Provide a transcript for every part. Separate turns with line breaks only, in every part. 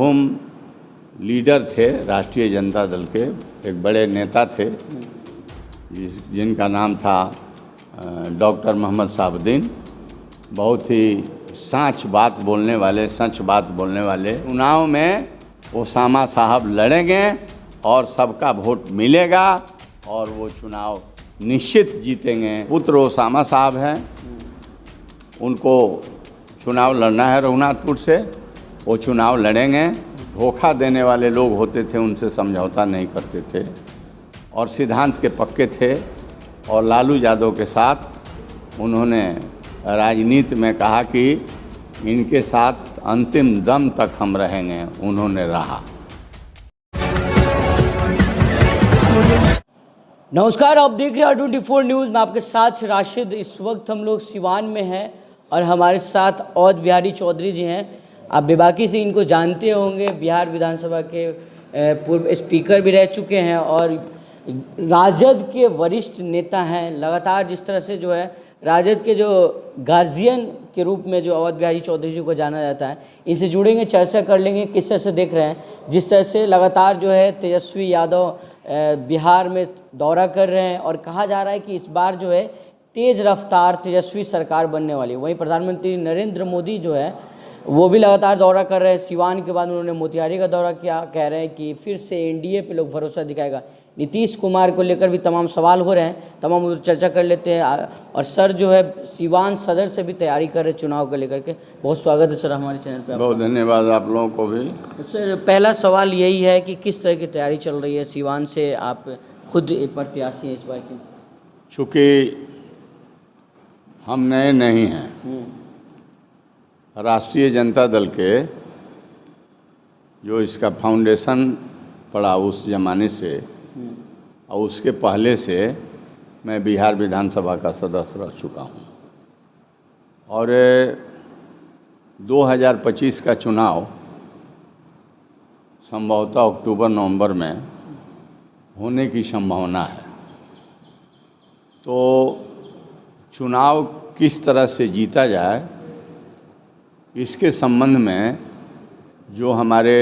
मरहूम लीडर थे राष्ट्रीय जनता दल के, एक बड़े नेता थे जिनका नाम था डॉक्टर मोहम्मद शहाबुद्दीन। बहुत ही सच बात बोलने वाले। चुनाव में ओसामा साहब लड़ेंगे और सबका वोट मिलेगा और वो चुनाव निश्चित जीतेंगे। पुत्र ओसामा साहब हैं, उनको चुनाव लड़ना है रघुनाथपुर से, वो चुनाव लड़ेंगे। धोखा देने वाले लोग होते थे, उनसे समझौता नहीं करते थे और सिद्धांत के पक्के थे। और लालू यादव के साथ उन्होंने राजनीति में कहा कि इनके साथ अंतिम दम तक हम रहेंगे, उन्होंने रहा।
नमस्कार, आप देख रहे हैं R24 न्यूज़ में आपके साथ राशिद। इस वक्त हम लोग सिवान में हैं और हमारे साथ अवध बिहारी चौधरी जी हैं। आप बेबाकी से इनको जानते होंगे, बिहार विधानसभा के पूर्व स्पीकर भी रह चुके हैं और राजद के वरिष्ठ नेता हैं। लगातार जिस तरह से जो है राजद के जो गार्जियन के रूप में जो अवध बिहारी चौधरी जी को जाना जाता है, इनसे जुड़ेंगे, चर्चा कर लेंगे किस तरह से देख रहे हैं। जिस तरह से लगातार जो है तेजस्वी यादव बिहार में दौरा कर रहे हैं और कहा जा रहा है कि इस बार जो है तेज़ रफ्तार तेजस्वी सरकार बनने वाली है। वहीं प्रधानमंत्री नरेंद्र मोदी जो है वो भी लगातार दौरा कर रहे हैं। सिवान के बाद उन्होंने मोतिहारी का दौरा किया। कह रहे हैं कि फिर से एनडीए पे लोग भरोसा दिखाएगा। नीतीश कुमार को लेकर भी तमाम सवाल हो रहे हैं, तमाम चर्चा कर लेते हैं। और सर जो है सिवान सदर से भी तैयारी कर रहे हैं चुनाव को लेकर के। बहुत स्वागत है सर हमारे चैनल पे।
बहुत धन्यवाद आप लोगों को भी।
सर पहला सवाल यही है कि किस तरह की तैयारी चल रही है सिवान से, आप खुद प्रत्याशी हैं इस बार की?
चूँकि हम नए नहीं हैं, राष्ट्रीय जनता दल के जो इसका फाउंडेशन पड़ा उस ज़माने से और उसके पहले से मैं बिहार विधानसभा का सदस्य रह चुका हूँ। और 2025 का चुनाव संभवतः अक्टूबर-नवंबर में होने की संभावना है। तो चुनाव किस तरह से जीता जाए, इसके संबंध में जो हमारे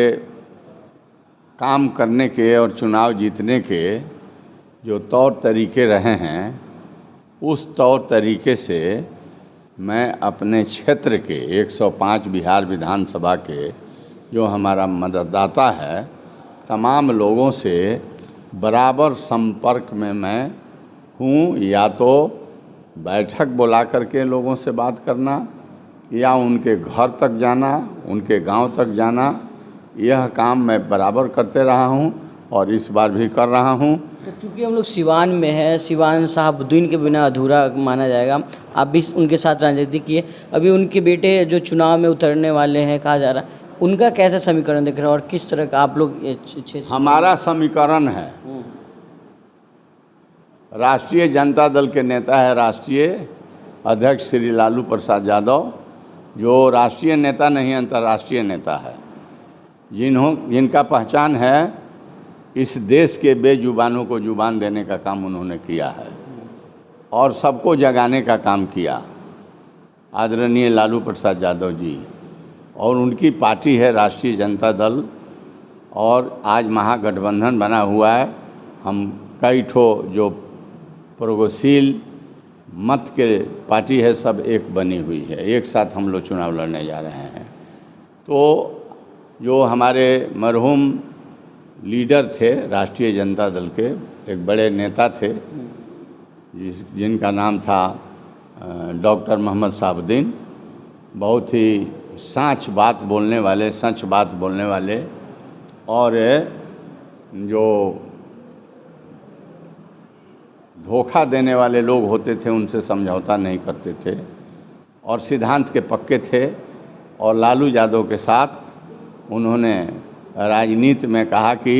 काम करने के और चुनाव जीतने के जो तौर तरीके रहे हैं, उस तौर तरीके से मैं अपने क्षेत्र के 105 बिहार विधानसभा के जो हमारा मतदाता है, तमाम लोगों से बराबर संपर्क में मैं हूँ। या तो बैठक बुला करके लोगों से बात करना या उनके घर तक जाना, उनके गांव तक जाना, यह काम मैं बराबर करते रहा हूं और इस बार भी कर रहा हूं।
क्योंकि हम लोग सिवान में हैं, सिवान शहाबुद्दीन के बिना अधूरा माना जाएगा। आप भी उनके साथ राजनीति किए। अभी उनके बेटे जो चुनाव में उतरने वाले हैं कहा जा रहा है, उनका कैसा समीकरण दिख रहा है और किस तरह का आप लोग?
हमारा समीकरण है, राष्ट्रीय जनता दल के नेता है राष्ट्रीय अध्यक्ष श्री लालू प्रसाद यादव, जो राष्ट्रीय नेता नहीं अंतर्राष्ट्रीय नेता है, जिनका पहचान है इस देश के बेजुबानों को जुबान देने का काम उन्होंने किया है और सबको जगाने का काम किया, आदरणीय लालू प्रसाद यादव जी। और उनकी पार्टी है राष्ट्रीय जनता दल और आज महागठबंधन बना हुआ है। हम कई ठो जो प्रगतिशील मत के पार्टी है, सब एक बनी हुई है, एक साथ हम लोग चुनाव लड़ने जा रहे हैं। तो जो हमारे मरहूम लीडर थे राष्ट्रीय जनता दल के, एक बड़े नेता थे जिनका नाम था डॉक्टर मोहम्मद शहाबुद्दीन। बहुत ही सच बात बोलने वाले और जो धोखा देने वाले लोग होते थे, उनसे समझौता नहीं करते थे और सिद्धांत के पक्के थे। और लालू यादव के साथ उन्होंने राजनीति में कहा कि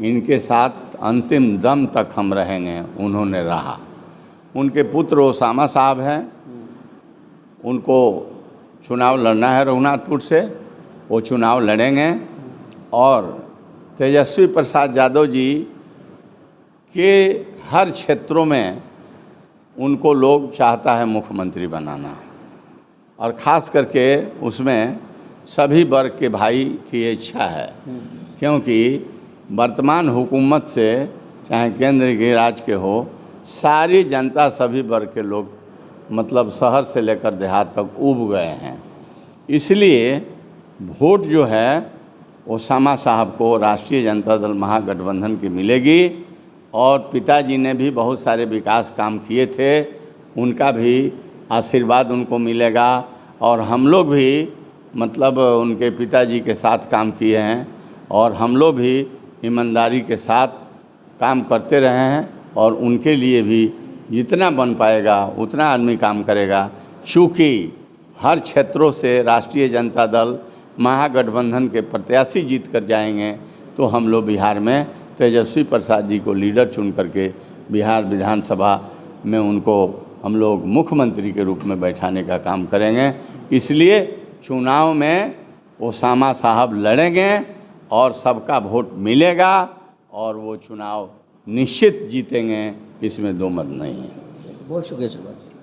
इनके साथ अंतिम दम तक हम रहेंगे, उन्होंने रहा। उनके पुत्र ओसामा साहब हैं, उनको चुनाव लड़ना है रघुनाथपुर से, वो चुनाव लड़ेंगे। और तेजस्वी प्रसाद यादव जी के हर क्षेत्रों में उनको लोग चाहता है मुख्यमंत्री बनाना और ख़ास करके उसमें सभी वर्ग के भाई की इच्छा है, क्योंकि वर्तमान हुकूमत से चाहे केंद्र के राज के हो, सारी जनता सभी वर्ग के लोग मतलब शहर से लेकर देहात तक उब गए हैं। इसलिए वोट जो है ओसामा साहब को राष्ट्रीय जनता दल महागठबंधन की मिलेगी। और पिताजी ने भी बहुत सारे विकास काम किए थे, उनका भी आशीर्वाद उनको मिलेगा। और हम लोग भी मतलब उनके पिताजी के साथ काम किए हैं और हम लोग भी ईमानदारी के साथ काम करते रहे हैं और उनके लिए भी जितना बन पाएगा उतना आदमी काम करेगा। चूँकि हर क्षेत्रों से राष्ट्रीय जनता दल महागठबंधन के प्रत्याशी जीत कर जाएंगे, तो हम लोग बिहार में तेजस्वी प्रसाद जी को लीडर चुन करके बिहार विधानसभा में उनको हम लोग मुख्यमंत्री के रूप में बैठाने का काम करेंगे। इसलिए चुनाव में ओसामा साहब लड़ेंगे और सबका वोट मिलेगा और वो चुनाव निश्चित जीतेंगे, इसमें दो मत नहीं है।
बहुत शुक्रिया सर।